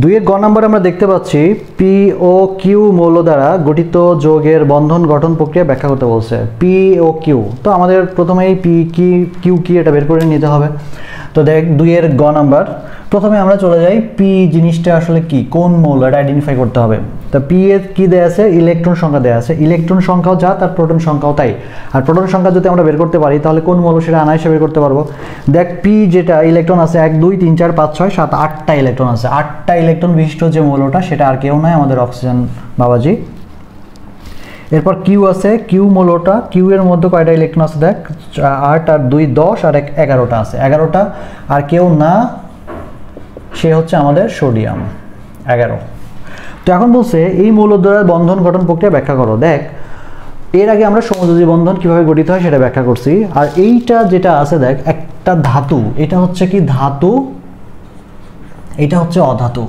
2 গ নম্বরে আমরা দেখতে পাচ্ছি পি ও কিউ মৌল দ্বারা গঠিত যৌগের বন্ধন গঠন প্রক্রিয়া ব্যাখ্যা করতে বলছে। পি ও কিউ, তো আমাদের প্রথমেই পি কি কিউ কি এটা বের করে নিতে হবে। তো দেখ 2 গ নাম্বার, প্রথমে আমরা চলে যাই পি জিনিসটা আসলে কি, কোন মৌল, এটা আইডেন্টিফাই করতে হবে। তো পি এর কি দেয়া আছে, ইলেকট্রন সংখ্যা দেয়া আছে, ইলেকট্রন সংখ্যাও যা তার প্রোটন সংখ্যাও তাই। আর প্রোটন সংখ্যা যদি আমরা বের করতে পারি তাহলে কোন মৌল সেটা অনায়াসে বের করতে পারবো। দেখ পি যেটা ইলেকট্রন আছে 1 2 3 4 5 6 7 8টা ইলেকট্রন আছে, 8টা ইলেকট্রন বিশিষ্ট যে মৌলটা সেটা আর কেউ নয় আমাদের অক্সিজেন বাবাজি। এরপর কিউ আছে, কিউ মৌলটা, কিউ এর মধ্যে কয়টা ইলেকট্রন আছে দেখ 8 আর 2 10 আর 1 11টা আছে, 11টা আর কেউ না, সে হচ্ছে আমাদের সোডিয়াম 11। তো এখন বলছে এই মৌল দ্বারা বন্ধন গঠন প্রক্রিয়া ব্যাখ্যা করো। দেখ এর আগে আমরা সমযোজী বন্ধন কিভাবে গঠিত হয় সেটা ব্যাখ্যা করছি। আর এইটা যেটা আছে দেখ একটা ধাতু, এটা হচ্ছে কি ধাতু, এটা হচ্ছে অধাতু।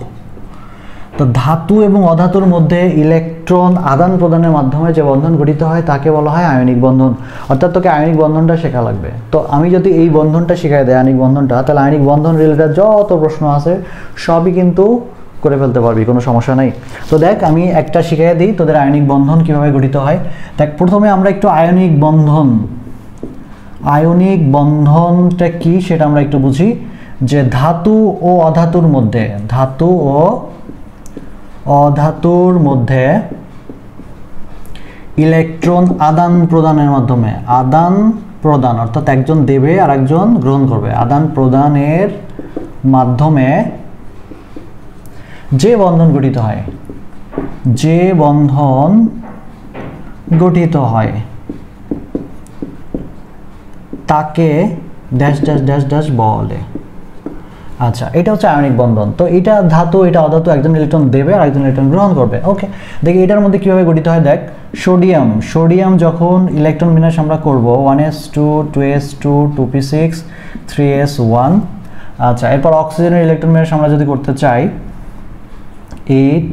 তো ধাতু এবং অধাতুর মধ্যে ইলেকট্রন আদান প্রদানের মাধ্যমে যে বন্ধন গঠিত হয় তাকে বলা হয় আয়নিক বন্ধন। অর্থাৎ তোকে আয়নিক বন্ধনটা শেখা লাগবে। তো আমি যদি এই বন্ধনটা শিখাই দেয় আয়নিক বন্ধনটা, তাহলে আয়নিক বন্ধন রিলেটেড যত প্রশ্ন আছে সবই কিন্তু করে ফেলতে পারবি, কোনো সমস্যা নাই। তো দেখ আমি একটা শিখাই দিই তোদের আয়নিক বন্ধন কিভাবে গঠিত হয়। দেখ প্রথমে আমরা একটু আয়নিক বন্ধনটা কি সেটা আমরা একটু বুঝি। যে ধাতু ও অধাতুর মধ্যে, ধাতু ও অধাতুর মধ্যে ইলেকট্রন আদান প্রদানের মাধ্যমে, আদান প্রদান অর্থাৎ একজন দেবে আর একজন গ্রহণ করবে, আদান প্রদানের মাধ্যমে যে বন্ধন গঠিত হয়, যে বন্ধন গঠিত হয় তাকে ড্যাশ ড্যাশ ড্যাশ ড্যাশ বলে। আচ্ছা, এটা হচ্ছে আয়নিক বন্ধন। তো এটা ধাতু এটা অধাতু, একজন ইলেকট্রন দেবে আর একজন ইলেকট্রন গ্রহণ করবে। ওকে, দেখি এটার মধ্যে কিভাবে গঠিত হয়। দেখ সোডিয়াম যখন ইলেকট্রন বিন্যাস আমরা করব 1s2 2s2 2p6 3s1। আচ্ছা, এরপর অক্সিজেনের ইলেকট্রন বিন্যাস আমরা যদি করতে চাই 8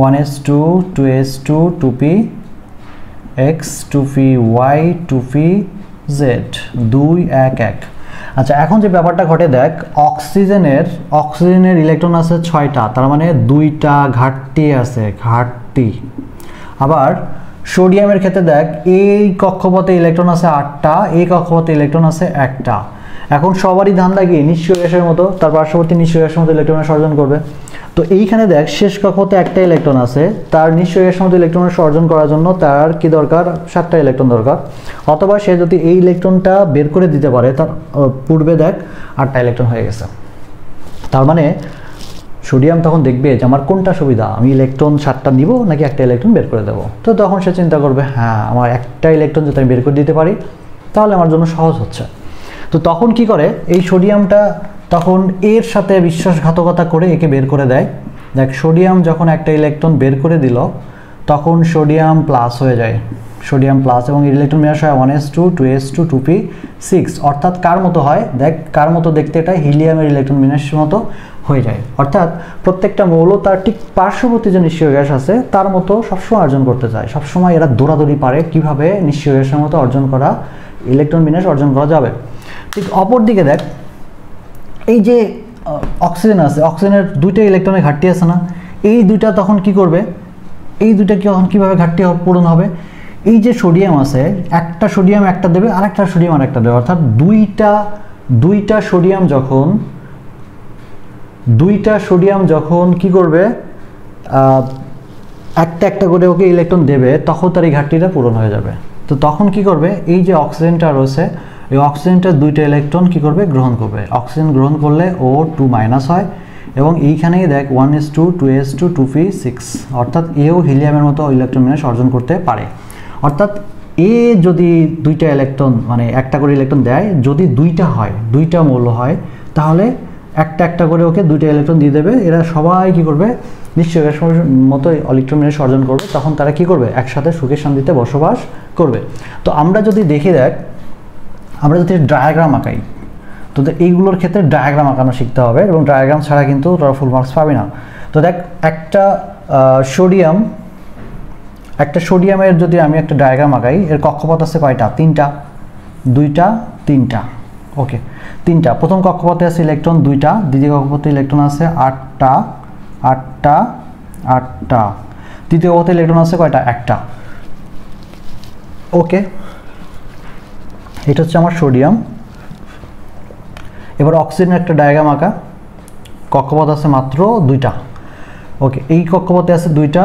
1s2 2s2 2px 2py 2pz 2 1 1। আচ্ছা, এখন যে ব্যাপারটা ঘটে দেখ অক্সিজেনের ইলেকট্রন আছে 6টা, তার মানে 2টা ঘাটতি আছে, ঘাটতি। আবার সোডিয়ামের ক্ষেত্রে দেখ এই কক্ষপথে ইলেকট্রন আছে 8টা, এই কক্ষপথে ইলেকট্রন আছে 1টা। এখন সবারই ধান্দা কি নিষ্ক্রিয় গ্যাসের মতো তার পার্শ্ববর্তী নিষ্ক্রিয় গ্যাসের মতো ইলেকট্রনের সর্জন করবে। তো এইখানে দেখ শেষ কক্ষপথে একটা ইলেকট্রন আছে, তার নিষ্ক্রিয় গ্যাসের মতো ইলেকট্রনের সর্জন করার জন্য তার কি দরকার, 7টা ইলেকট্রন দরকার। অথবা সে যদি এই ইলেকট্রনটা বের করে দিতে পারে তার পূর্বে দেখ 8টা ইলেকট্রন হয়ে গেছে। তার মানে সোডিয়াম তখন দেখবে যে আমার কোনটা সুবিধা, আমি ইলেকট্রন 7টা নিব নাকি একটা ইলেকট্রন বের করে দেবো। তো তখন সে চিন্তা করবে হ্যাঁ আমার একটা ইলেকট্রন যদি আমি বের করে দিতে পারি তাহলে আমার জন্য সহজ হচ্ছে। তো তখন কি করে এই সোডিয়ামটা তখন এর সাথে বিশ্বাসঘাতকতা করে একে বের করে দেয়। দেখ সোডিয়াম যখন একটা ইলেকট্রন বের করে দিল তখন সোডিয়াম প্লাস হয়ে যায়, সোডিয়াম প্লাস, এবং ইলেকট্রন বিন্যাস হয় 1s2 2s2 2p6। অর্থাৎ কার মতো হয় দেখ, কার মতো দেখতে, এটা হিলিয়ামের ইলেকট্রন বিন্যাসের মতো হয়ে যায়। অর্থাৎ প্রত্যেকটা মৌল তার ঠিক পার্শ্ববর্তী যে নিষ্ক্রিয় গ্যাস আছে তার মতো সবসময় অর্জন করতে চায়। সবসময় এরা দৌড়াদৌড়ি পারে কিভাবে নিষ্ক্রিয় গ্যাসের মতো অর্জন করা, ইলেকট্রন বিন্যাস অর্জন করা যাবে। ঠিক অপর দিকে দেখ এই যে অক্সিজেন আছে, অক্সিজেনের 2টা ইলেকট্রনের ঘাটতি আছে না, এই 2টা তখন কি করবে, এই 2টা তখন কীভাবে ঘাটতি পূরণ হবে। এই যে সোডিয়াম আছে, একটা সোডিয়াম একটা দেবে আর একটা সোডিয়াম আর একটা দেবে, অর্থাৎ দুইটা সোডিয়াম যখন কি করবে একটা করে ওকে ইলেকট্রন দেবে তখন তার এই ঘাটতিটা পূরণ হয়ে যাবে। তো তখন কি করবে, এই যে অক্সিজেনটা রয়েছে এই অক্সিজেনটার 2টা ইলেকট্রন কি করবে, গ্রহণ করবে। অক্সিজেন গ্রহণ করলে O2- হয় এবং এইখানেই দেখ 1s2 2s2 2p6, অর্থাৎ এও হিলিয়ামের মতো ইলেকট্রন বিন্যাস অর্জন করতে পারে। অর্থাৎ এ যদি 2টা ইলেকট্রন মানে একটা করে ইলেকট্রন দেয়, যদি 2টা হয় 2টা মৌল হয় তাহলে একটা করে ওকে 2টা ইলেকট্রন দিয়ে দেবে। এরা সবাই কি করবে, নিশ্চয়ই মতো ইলেকট্রন বিন্যাস অর্জন করবে, তখন তারা কি করবে, একসাথে সুখে শান্তিতে বসবাস করবে। তো আমরা যদি দেখি দেখ, আমরা যদি ডায়াগ্রাম আঁকাই, তো এইগুলোর ক্ষেত্রে ডায়াগ্রাম আঁকানো শিখতে হবে এবং ডায়াগ্রাম ছাড়া কিন্তু তোরা ফুল মার্কস পাবি না। তো দেখ একটা সোডিয়ামের যদি আমি একটা ডায়াগ্রাম আঁকাই, এর কক্ষপথ আছে কয়টা, 3টা, 2টা 3টা। ওকে, তিনটা। প্রথম কক্ষপথে আছে ইলেকট্রন দুইটা, দ্বিতীয় কক্ষপথে ইলেকট্রন আছে আটটা, আটটা, আটটা। তৃতীয় কক্ষপথে ইলেকট্রন আছে কয়টা? একটা। ওকে, এটা হচ্ছে আমার সোডিয়াম। এবার অক্সিজেনের একটা ডায়াগ্রাম আঁকা। কক্ষপথ আছে মাত্র দুইটা। ওকে, এই কক্ষপথে আছে দুইটা,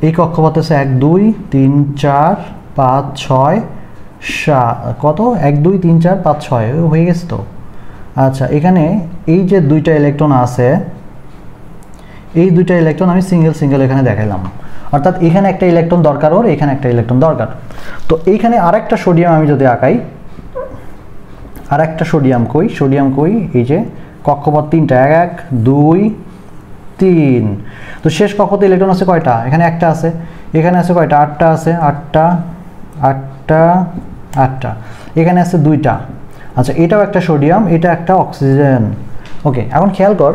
এই কক্ষপথে আছে 1 2 3 4 5 6 7, কত? 1 2 3 4 5 6 হয়ে গেছে তো। আচ্ছা, এখানে এই যে দুইটা ইলেকট্রন আছে, এই দুইটা ইলেকট্রন আমি সিঙ্গেল সিঙ্গেল এখানে দেখাইলাম, অর্থাৎ এখানে একটা ইলেকট্রন দরকার ওর, এখানে একটা ইলেকট্রন দরকার। তো এইখানে আরেকটা সোডিয়াম আমি যদি আঁকাই, আরেকটা সোডিয়াম কই? সোডিয়াম কই? এই যে কক্ষপথ তিনটা, 1 2 3। তো শেষ কক্ষপথে ইলেকট্রন আছে কয়টা? এখানে একটা আছে। এখানে আছে কয়টা? আটটা আছে, আটটা, আটটা, আটটা। এখানে আছে দুইটা। আচ্ছা, এটাও একটা সোডিয়াম, এটা একটা অক্সিজেন। ওকে, এখন খেয়াল কর,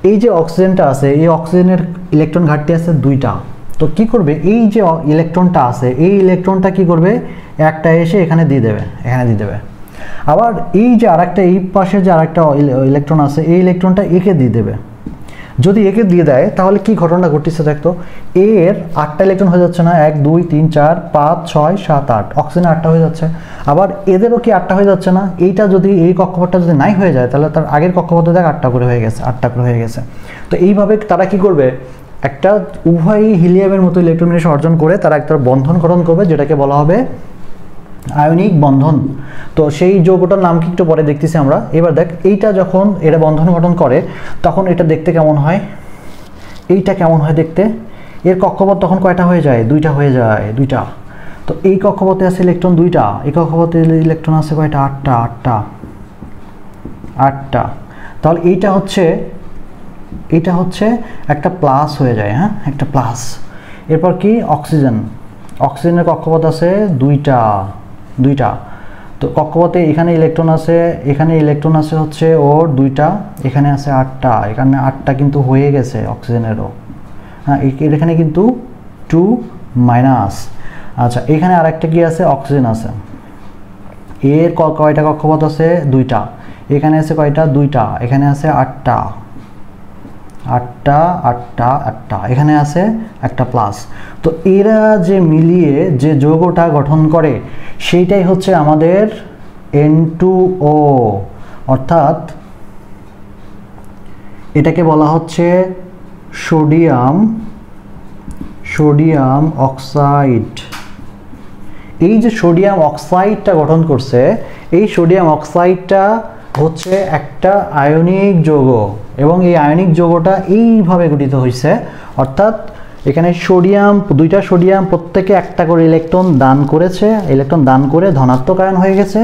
এই যে অক্সিজেনটা আছে, এই অক্সিজেনের ইলেকট্রন ঘাটতি আছে দুইটা। তো কি করবে? এই যে ইলেকট্রনটা আছে, এই ইলেকট্রনটা কি করবে? একটা এসে এখানে দিয়ে দেবে, এখানে দিয়ে দেবে। আবার এই যে আরেকটা, এই পাশে যে আরেকটা ইলেকট্রন আছে, এই ইলেকট্রনটা একে দিয়ে দেবে। যদি একে দিয়ে দেয় তাহলে কি ঘটনা ঘটতেছে দেখতো, এর 8টা ইলেকট্রন হয়ে যাচ্ছে না? 1 2 3 4 5 6 7 8, অক্সিজেন 8টা হয়ে যাচ্ছে। আবার এদেরও কি 8টা হয়ে যাচ্ছে না? এইটা যদি, এই কক্ষপথটা যদি নাই হয়ে যায়, তাহলে তার আগের কক্ষপথে দেখ 8টা করে হয়ে গেছে, 8টা করে হয়ে গেছে। তো এইভাবে তারা কি করবে? একটা উভয়ই হিলিয়ামের মতো ইলেকট্রন বিন্যাস অর্জন করে তারা একটা বন্ধন গঠন করবে, যেটাকে বলা হবে আয়নিক বন্ধন। তো সেই যৌগটার নাম কি একটু পরে দেখতেছি আমরা। এবার দেখ, এইটা যখন এটা বন্ধন গঠন করে তখন এটা দেখতে কেমন হয়? এইটা কেমন হয় দেখতে? এর কক্ষপথ তখন কয়টা হয়ে যায়? দুইটা হয়ে যায়, দুইটা। তো এই কক্ষপথে আছে ইলেকট্রন দুইটা, এই কক্ষপথে ইলেকট্রন আছে কয়টা? আটটা, আটটা, আটটা। তাহলে এইটা হচ্ছে একটা প্লাস হয়ে যায়, হ্যাঁ, একটা প্লাস। এরপর কি? অক্সিজেন। অক্সিজেনের কক্ষপথ আছে দুইটা, দুইটা। তো কক্ষপথে এখানে ইলেকট্রন আছে, এখানে ইলেকট্রন আছে হচ্ছে ওর দুইটা, এখানে আছে আটটা, এখানে আটটা কিন্তু হয়ে গেছে অক্সিজেনেরও, হ্যাঁ, এখানে কিন্তু 2 মাইনাস। আচ্ছা, এখানে আরেকটা কি আছে? অক্সিজেন আছে। এর কয়টা কক্ষপথ আছে? দুইটা। এখানে আছে কয়টা? দুইটা। এখানে আছে আটটা, আটটা, আটটা, আটটা। এখানে আছে একটা প্লাস। তো এরা যে মিলিয়ে যে যৌগটা গঠন করে সেইটাই হচ্ছে আমাদের N2O, অর্থাৎ এটাকে বলা হচ্ছে সোডিয়াম অক্সাইড। এই যে সোডিয়াম অক্সাইডটা গঠন করছে, এই সোডিয়াম অক্সাইডটা হচ্ছে একটা আয়নিক যৌগ, এবং এই আয়নিক যৌগটা এইভাবে গঠিত হয়েছে, অর্থাৎ এখানে সোডিয়াম, দুইটা সোডিয়াম প্রত্যেকে একটা করে ইলেকট্রন দান করেছে, ইলেকট্রন দান করে ধনাত্মক আয়ন হয়ে গেছে,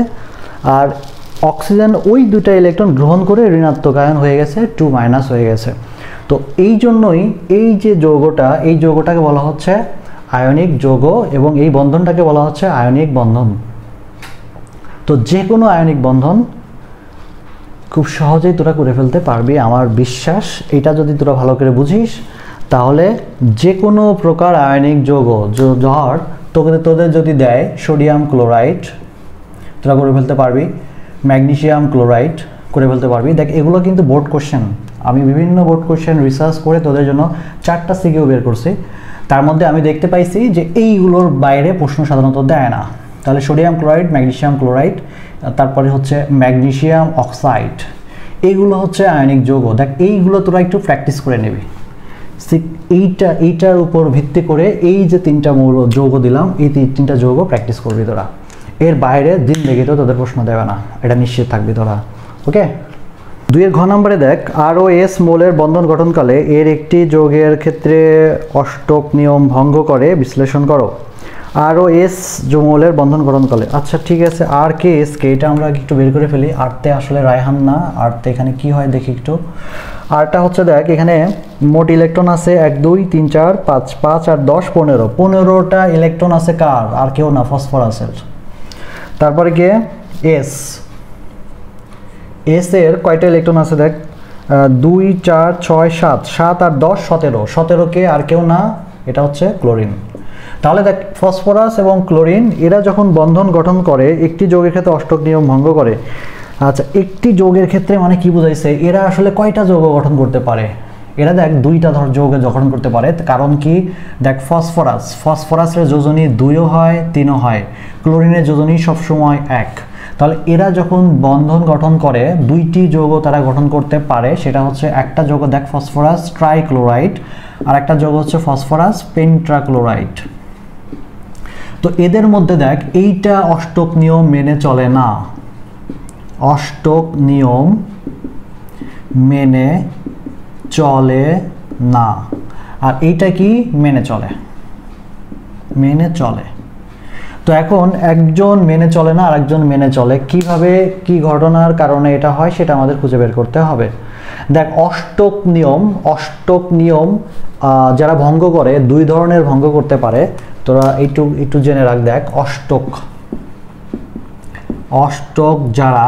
আর অক্সিজেন ওই দুটা ইলেকট্রন গ্রহণ করে ঋণাত্মক আয়ন হয়ে গেছে, 2 মাইনাস হয়ে গেছে। তো এই জন্যই এই যে যৌগটা, এই যৌগটাকে বলা হচ্ছে আয়নিক যৌগ, এবং এই বন্ধনটাকে বলা হচ্ছে আয়নিক বন্ধন। তো যে কোনো আয়নিক বন্ধন খুব সহজেই তোরা করে ফেলতে পারবি, আমার বিশ্বাস। এটা যদি তোরা ভালো করে বুঝিস তাহলে যে কোনো প্রকার আয়নিক যৌগ, ধর তোদের যদি দেয় সোডিয়াম ক্লোরাইড, তোরা করে ফেলতে পারবি। ম্যাগনেসিয়াম ক্লোরাইড করে ফেলতে পারবি। দেখ, এগুলো কিন্তু বোর্ড কোশ্চেন, আমি বিভিন্ন বোর্ড কোশ্চেন রিসার্চ করে তোদের জন্য 4টা সিকিউ বের করছি। তার মধ্যে আমি দেখতে পাইছি যে এইগুলোর বাইরে প্রশ্ন সাধারণত দেয় না। তাহলে সোডিয়াম ক্লোরাইড, ম্যাগনেসিয়াম ক্লোরাইড, তারপরে হচ্ছে ম্যাগনেসিয়াম অক্সাইড, এইগুলো হচ্ছে আয়নিক যৌগ। দেখ, এইগুলো তোরা একটু প্র্যাকটিস করে নিবি। এইটার উপর ভিত্তি করে এই যে 3টা যৌগ দিলাম, এই 3টা যৌগ প্র্যাকটিস করবি তোরা। এর বাইরে দিন দেখে তো তোদের প্রশ্ন দেবে না, এটা নিশ্চিত থাকবি তোরা। ওকে, 2 ঘ নম্বরে দেখ, ROS মৌলের বন্ধন গঠনকালে এর একটি যৌগের ক্ষেত্রে অষ্টক নিয়ম ভঙ্গ করে বিশ্লেষণ করো। ROS মৌলের বন্ধন গঠনকালে, আচ্ছা ঠিক আছে, আর কে এস কে, এটা আমরা একটু বের করে ফেলি। আরতে আসলে রায়হান না, আরতে এখানে কি হয় দেখি একটু। আরটা হচ্ছে দেখ, এখানে মোট ইলেকট্রন আছে 1 2 3 4 5, 5 আর 10 15, 15টা ইলেকট্রন আছে কার? আর কেউ না, ফসফরাসের। তারপরে কে? এস এর কয়টা ইলেকট্রন আছে দেখ, 2 4 6 7, 7 আর 10 17, 17 কে? আর কেউ না, এটা হচ্ছে ক্লোরিন। তাহলে দেখ, ফসফরাস এবং ক্লোরিন এরা যখন বন্ধন গঠন করে একটি যৌগের ক্ষেত্রে অষ্টক নিয়ম ভঙ্গ করে, আচ্ছা, একটি যৌগের ক্ষেত্রে মানে কি বোঝাইছে, এরা আসলে কয়টা যৌগ গঠন করতে পারে? এরা দেখ দুইটা যৌগ গঠন করতে পারে। কারণ কি, দেখ ফসফরাসের যোজনী 2ও হয় 3ও হয়, ক্লোরিনের যোজনী সবসময় 1। তাহলে এরা যখন বন্ধন গঠন করে দুইটি যৌগ তারা গঠন করতে পারে। সেটা হচ্ছে একটা যৌগ দেখ ফসফরাস ট্রাইক্লোরাইড, আর একটা যৌগ হচ্ছে ফসফরাস পেন্টাক্লোরাইড। তো এদের মধ্যে দেখ এইটা অষ্টক নিয়ম মেনে চলে না, অষ্টক নিয়ম মেনে চলে না। আর এইটা কি মেনে চলে, মেনে চলে। তো এখন একজন মেনে চলে না আর একজন মেনে চলে, কিভাবে কি ঘটনার কারণে এটা হয় সেটা আমাদের খুঁজে বের করতে হবে। দেখ অষ্টক নিয়ম যারা ভঙ্গ করে দুই ধরনের ভঙ্গ করতে পারে, তোরা একটু জেনে রাখ। দেখ অষ্টক যারা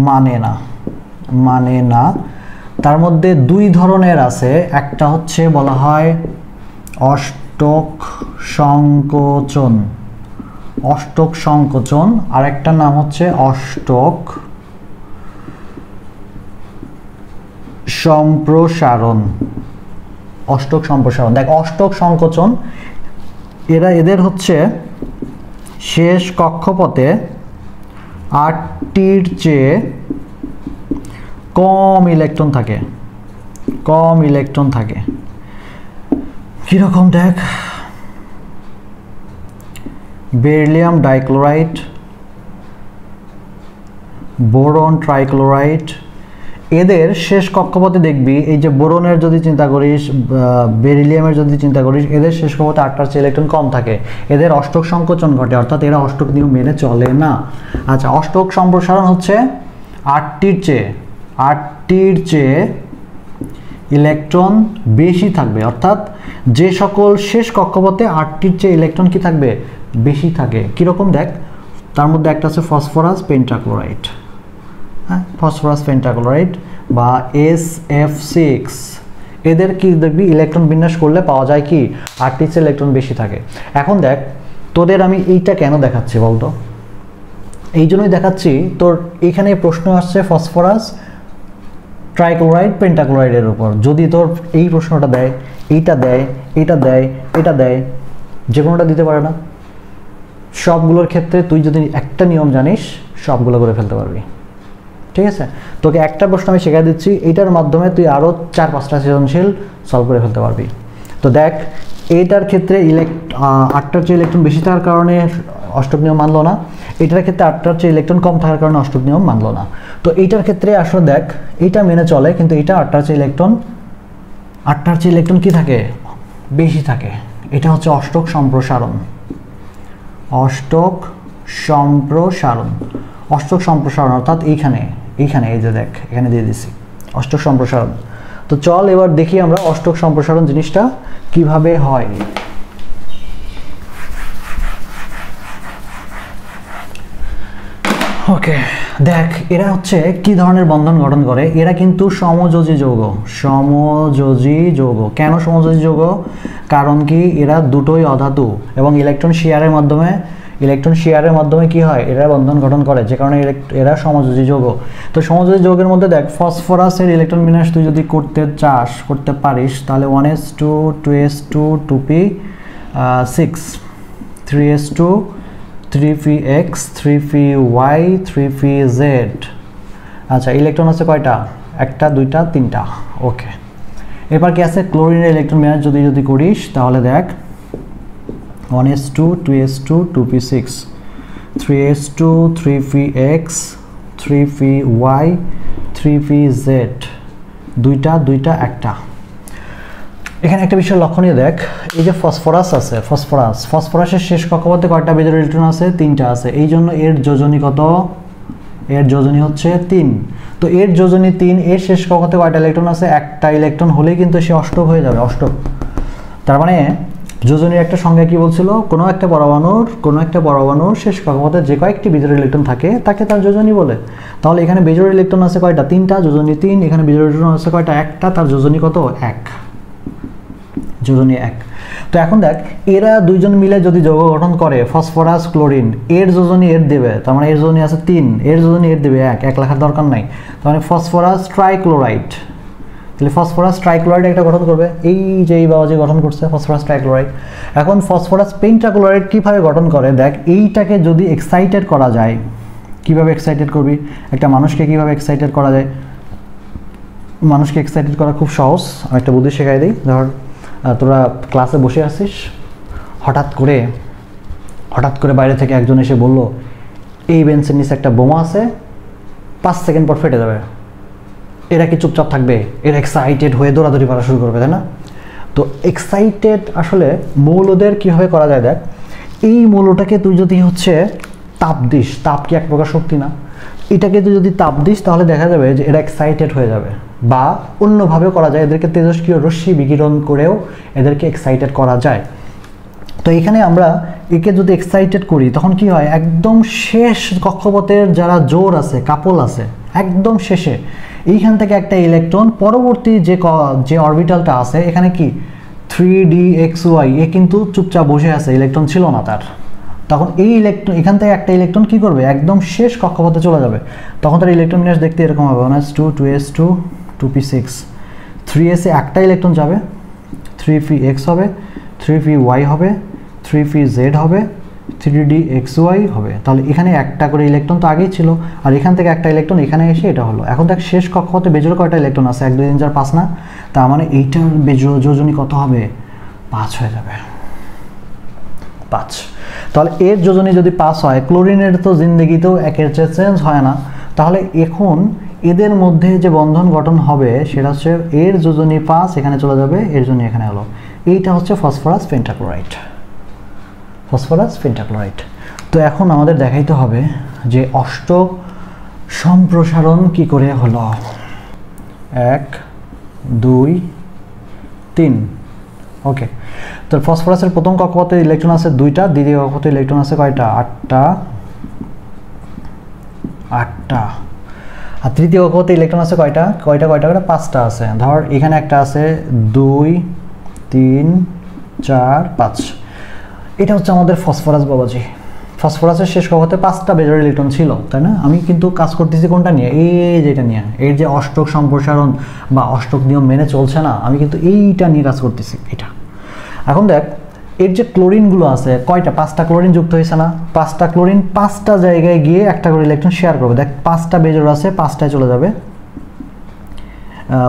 মানে না তার মধ্যে দুই ধরনের আছে। একটা হচ্ছে বলা হয় অষ্টক সংকোচন, আর একটা নাম হচ্ছে অষ্টক সম্প্রসারণ। দেখ অষ্টক সংকোচন এদের হচ্ছে শেষ কক্ষপথে 8টির চেয়ে কম ইলেকট্রন থাকে। কিরকম দেখ, বেরিলিয়াম ডাইক্লোরাইড, বোরন ট্রাইক্লোরাইড, এদের শেষ কক্ষপথে দেখবি এই যে বোরনের যদি চিন্তা করিস, বেরিলিয়ামের যদি চিন্তা করিস, এদের শেষ কক্ষপথে 8টার চেয়ে ইলেকট্রন কম থাকে। এদের অষ্টক সংকোচন ঘটে, অর্থাৎ এরা অষ্টক নিয়ম মেনে চলে না। আচ্ছা, অষ্টক সম্প্রসারণ হচ্ছে 8টির চেয়ে ইলেকট্রন বেশি থাকবে, অর্থাৎ যে সকল শেষ কক্ষপথে 8টির চেয়ে ইলেকট্রন কি থাকবে, বেশি থাকে। কিরকম দেখ, তার মধ্যে একটা আছে ফসফরাস পেন্টাক্লোরাইড, ফসফরাস পেন্টাক্লোরাইড বা SF6। এদের কি দেখবি ইলেকট্রন বিন্যাস করলে পাওয়া যায় কি 8টির চেয়ে ইলেকট্রন বেশি থাকে। এখন দেখ তোদের আমি এইটা কেন দেখাচ্ছি বলতো, এই জন্যই দেখাচ্ছি, তোর এখানে প্রশ্ন আসছে ফসফরাস ট্রাইক্লোরাইড পেন্টাক্লোরাইডের উপর। যদি তোর এই প্রশ্নটা দেয়, এইটা দেয়, এটা দেয়, যে কোনোটা দিতে পারে না। সবগুলোর ক্ষেত্রে তুই যদি একটা নিয়ম জানিস সবগুলো করে ফেলতে পারবি, ঠিক আছে? তোকে একটা প্রশ্ন আমি শেখাই দিচ্ছি, এইটার মাধ্যমে তুই আরও 4-5টা সৃজনশীল সলভ করে ফেলতে পারবি। তো দেখ এইটার ক্ষেত্রে 8টার চেয়ে ইলেকট্রন বেশি থাকার কারণে অষ্টক নিয়ম মানলো না, এইটার ক্ষেত্রে 8টার চেয়ে ইলেকট্রন কম থাকার কারণে অষ্টক নিয়ম মানলো না। তো এইটার ক্ষেত্রে আসলে দেখ এইটা মেনে চলে, কিন্তু এইটা 8টার চেয়ে ইলেকট্রন কি থাকে, বেশি থাকে। এটা হচ্ছে অষ্টক সম্প্রসারণ। অষ্টক সম্প্রসারণ অর্থাৎ এইখানে এই যে দেখ এখানে দিয়ে দিছি অষ্টক সম্প্রসারণ। তো চল এবার দেখি আমরা অষ্টক সম্প্রসারণ জিনিসটা কিভাবে হয়। ওকে, দেখ এরা হচ্ছে কি ধরনের বন্ধন গঠন করে, এরা কিন্তু সমযোজী যৌগ। কেন সমযোজী যৌগ? কারণ কি এরা দুটোই অধাতু এবং ইলেকট্রন শেয়ারের মাধ্যমে কি হয়, এরা বন্ধন গঠন করে, যে কারণে এরা সমযোজী যৌগ। তো সমযোজী যৌগের মধ্যে দেখ ফসফরাসের ইলেকট্রন বিন্যাস তুই যদি করতে পারিস, তাহলে 1s2 2s2 2p6 3s2 3px 3py 3pz। আচ্ছা, ইলেকট্রন আছে কয়টা, 1টা 2টা 3টা। ওকে, এবার কি আছে ক্লোরিনের ইলেকট্রন বিন্যাস যদি করিস, তাহলে দেখ 1s2 2s2 2p6 3s2 3px 3py 3pz, 2টা 1টা। এখানে একটা বিষয় লক্ষণীয় দেখ, এই যে ফসফরাস আছে, ফসফরাসের শেষ কক্ষপথে কয়টা বেজোর ইলেকট্রন আছে, 3টা আছে। এই জন্য এর যোজনী কত, এর যোজনী হচ্ছে 3। তো এর যোজনী 3, এর শেষ কক্ষপথে কয়টা ইলেকট্রন আছে, 1টা ইলেকট্রন হলেই কিন্তু সে অষ্টক হয়ে যাবে, অষ্টক। তার মানে যোজনীর একটা সংজ্ঞা কি বলছিল, কোনো একটা পরমাণুর শেষ কক্ষপথে যে কয়েকটি বেজোর ইলেকট্রন থাকে তাকে তার যোজনী বলে। তাহলে এখানে বেজোর ইলেকট্রন আছে কয়টা, 3টা, যোজনী 3। এখানে বেজোর ইলেকট্রন আছে কয়টা, 1টা, তার যোজনী কত, 1, যোজনী 1। তো এখন দেখ এরা দুইজন মিলে যদি যৌগ গঠন করে ফসফরাস ক্লোরিন, এর যোজনী এর দেবে, তার মানে এর যোজনী আছে 3, এর যোজনী এর দেবে 1 লেখার দরকার নাই, তার মানে ফসফরাস ট্রাইক্লোরাইড। তাহলে ফসফরাস ট্রাইক্লোরাইড একটা গঠন করবে, এই যে এই বাবাজি গঠন করছে ফসফরাস ট্রাইক্লোরাইড। এখন ফসফরাস পেন্টাক্লোরাইড কিভাবে গঠন করে দেখ, এইটাকে যদি এক্সাইটেড করা যায়, কিভাবে এক্সাইটেড করবি, একটা মানুষকে কিভাবে এক্সাইটেড করা যায়, মানুষকে এক্সাইটেড করা খুব সহজ। আমি একটা বুদ্ধি শেখাই দিই। ধর তোরা ক্লাসে বসে আছিস, হঠাৎ করে বাইরে থেকে একজন এসে বলল এই বেঞ্চের নিচে একটা বোমা আছে, 5 সেকেন্ড পর ফেটে যাবে। এরা কি চুপচাপ থাকবে? এরা এক্সাইটেড হয়ে দৌড়াদৌড়ি করা শুরু করবে, তাই না? তো এক্সাইটেড আসলে মৌলদের কীভাবে করা যায় দেখ, এই মৌলটাকে তুই যদি হচ্ছে তাপ দিস, তাপ কি এক প্রকার শক্তি না, এটাকে তুই যদি তাপ দিস তাহলে দেখা যাবে যে এরা এক্সাইটেড হয়ে যাবে। বা অন্যভাবেও করা যায়, এদেরকে তেজস্ক্রিয় রশ্মি বিকিরণ করেও এদেরকে এক্সাইটেড করা যায়। তো এখানে আমরা একে যদি এক্সাইটেড করি তখন কি হয়, একদম শেষ কক্ষপথের যারা জোর আছে, কাপল আছে, একদম শেষে এইখান থেকে একটা ইলেকট্রন পরবর্তী যে অরবিটালটা আছে এখানে কি 3dxy, এ কিন্তু চুপচাপ বসে আছে, ইলেকট্রন ছিল না তার। তখন এই ইলেকট্রন এখান থেকে একটা ইলেকট্রন কি করবে, একদম শেষ কক্ষপথে চলে যাবে। তখন তার ইলেকট্রন বিন্যাস দেখতে এরকম হবে 1s2 2s2 2p6, 3s এ একটা ইলেকট্রন যাবে, 3px হবে, 3py হবে, 3pz হবে, 3dxy হবে। তাহলে এখানে একটা করে ইলেকট্রন তো আগেই ছিল, আর এখান থেকে একটা ইলেকট্রন এখানে এসে এটা হলো। এখন দেখ শেষ কক্ষপথে বেজোড় কয়টা ইলেকট্রন আছে, 1 2 3 4 5 না, তার মানে এইটার বেজোড় যোজনী কত হবে, 5 হয়ে যাবে, 5। তাহলে এর যোজনী যদি 5 হয়, ক্লোরিনের তো জিন্দেগিতেও একের চেয়ে চেঞ্জ হয় না, তাহলে এখন এদের মধ্যে যে বন্ধন গঠন হবে সেটা হচ্ছে এর যোজনী 5 এখানে চলে যাবে, এর যোজনী এখানে হলো। এইটা হচ্ছে ফসফরাস পেন্টাক্লোরাইড, ফসফরাস পেন্টাক্লোরাইড। তো এখন আমাদের দেখাইতে হবে যে অষ্টক সম্প্রসারণ কি করে হলো। 1 2 3, ওকে। তো ফসফরাসের প্রথম কক্ষপথে ইলেকট্রন আছে 2টা, দ্বিতীয় কক্ষপথে ইলেকট্রন আছে কয়টা, 8টা, আর তৃতীয় কক্ষপথে ইলেকট্রন আছে কয়টা কয়টা করে 5টা আছে। ধর এখানে একটা আছে 2 3 4 5, এটা হচ্ছে আমাদের ফসফরাস বাবাজি। ফসফরাসের শেষ কক্ষপথে 5টা বেজোড় ইলেকট্রন ছিল, তাই না? আমি কিন্তু কাজ করতেছি কোনটা নিয়ে, এই যেটা নিয়ে, এর যে অষ্টক সম্প্রসারণ বা অষ্টক নিয়ম মেনে চলছে না, আমি কিন্তু এইটা নিয়ে কাজ করতেছি, এটা। এখন দেখ এর যে ক্লোরিনগুলো আছে কয়টা, 5টা ক্লোরিন যুক্ত হয়েছে না, 5টা ক্লোরিন 5টা জায়গায় গিয়ে একটা করে ইলেকট্রন শেয়ার করবে। দেখ 5টা বেজোড় আছে, 5টায় চলে যাবে,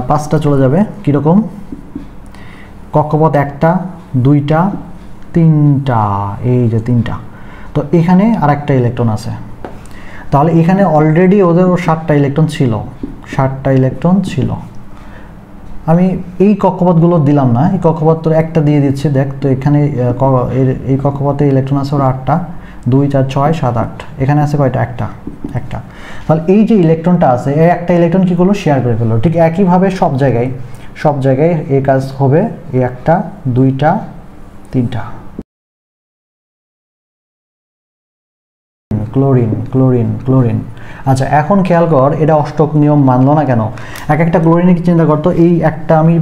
5টা চলে যাবে কীরকম, কক্ষপথ 1টা 2টা 3টা, এই যে 3টা। তো এখানে আর একটা ইলেকট্রন আছে, তাহলে এখানে অলরেডি ওদের 7টা ইলেকট্রন ছিল, 7টা ইলেকট্রন ছিল। আমি এই কক্ষপথগুলো দিলাম না, এই কক্ষপথ তোর একটা দিয়ে দিচ্ছি। দেখ তো এখানে এই কক্ষপথে ইলেকট্রন আছে ওর 8টা, 2 4 6 7 8, এখানে আছে কয়টা, একটা। তাহলে এই যে ইলেকট্রনটা আছে, এই একটা ইলেকট্রন কী করলো, শেয়ার করে ফেললো। ঠিক একইভাবে সব জায়গায় এই কাজ হবে, এই 1টা 2টা 3টা। ক্লোরিন। আচ্ছা এখন খেয়াল কর, এটা অষ্টক নিয়ম মানলো না কেন, একটা ক্লোরিনে কি চিন্তা করতো, এই একটা আমি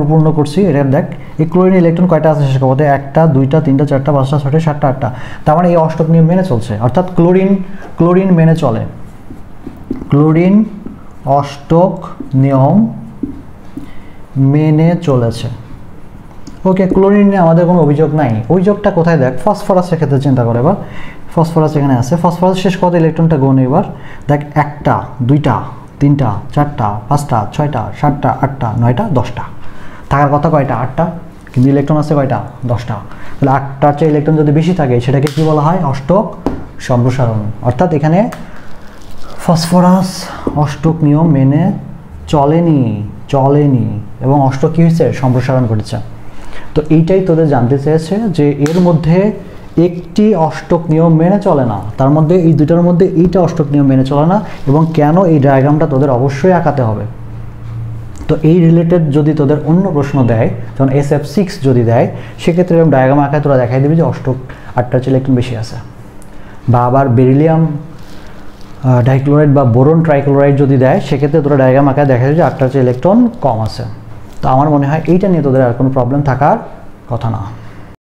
পূর্ণ করছি, এটা দেখ এই ক্লোরিন ইলেকট্রন কয়টা আছে শেষ কক্ষপথে, 1টা 2টা 3টা 4টা 5টা 6টা 7টা 8টা, তার মানে এই অষ্টক নিয়ম মেনে চলছে, অর্থাৎ ক্লোরিন মেনে চলে, ক্লোরিন অষ্টক নিয়ম মেনে চলেছে। ওকে, ক্লোরিন নিয়ে আমাদের কোনো অভিযোগ নাই। অভিযোগটা কোথায় দেখ, ফসফরাসের ক্ষেত্রে চিন্তা করে। এবার ফসফরাস এখানে আছে, ফসফরাস শেষ কত ইলেকট্রনটা গুণ, এবার দেখ 1টা 2টা 3টা 4টা 5টা 6টা 7টা 8টা 9টা 10টা, থাকার কথা কয়টা, 8টা, কিন্তু ইলেকট্রন আছে কয়টা, 10টা। তাহলে 8টার চেয়ে ইলেকট্রন যদি বেশি থাকে সেটাকে কি বলা হয়, অষ্টক সম্প্রসারণ। অর্থাৎ এখানে ফসফরাস অষ্টক নিয়ম মেনে চলেনি এবং অষ্টক কি হয়েছে, সম্প্রসারণ ঘটেছে। তো এইটাই তোদের জানতে চেয়েছে যে এর মধ্যে একটি অষ্টক নিয়ম মেনে চলে না, তার মধ্যে এই দুটার মধ্যে এইটা অষ্টক নিয়ম মেনে চলে না, এবং কেন এই ডায়াগ্রামটা তোদের অবশ্যই আঁকাতে হবে। তো এই রিলেটেড যদি তোদের অন্য প্রশ্ন দেয়, যেমন SF6 যদি দেয়, সেক্ষেত্রে এরকম ডায়াগ্রাম আঁকায় তোরা দেখাই দিবি যে অষ্টক 8টার চেয়ে ইলেকট্রন বেশি আছে। বা আবার বেরিলিয়াম ডাইক্লোরাইড বা বোরন ট্রাইক্লোরাইড যদি দেয়, সেক্ষেত্রে তোরা ডায়াগ্রাম আঁকায় দেখা যাবে যে 8টার চেয়ে ইলেকট্রন কম আছে। তো আমার মনে হয় এইটা নিয়ে তোদের আর কোনো প্রবলেম থাকার কথা না।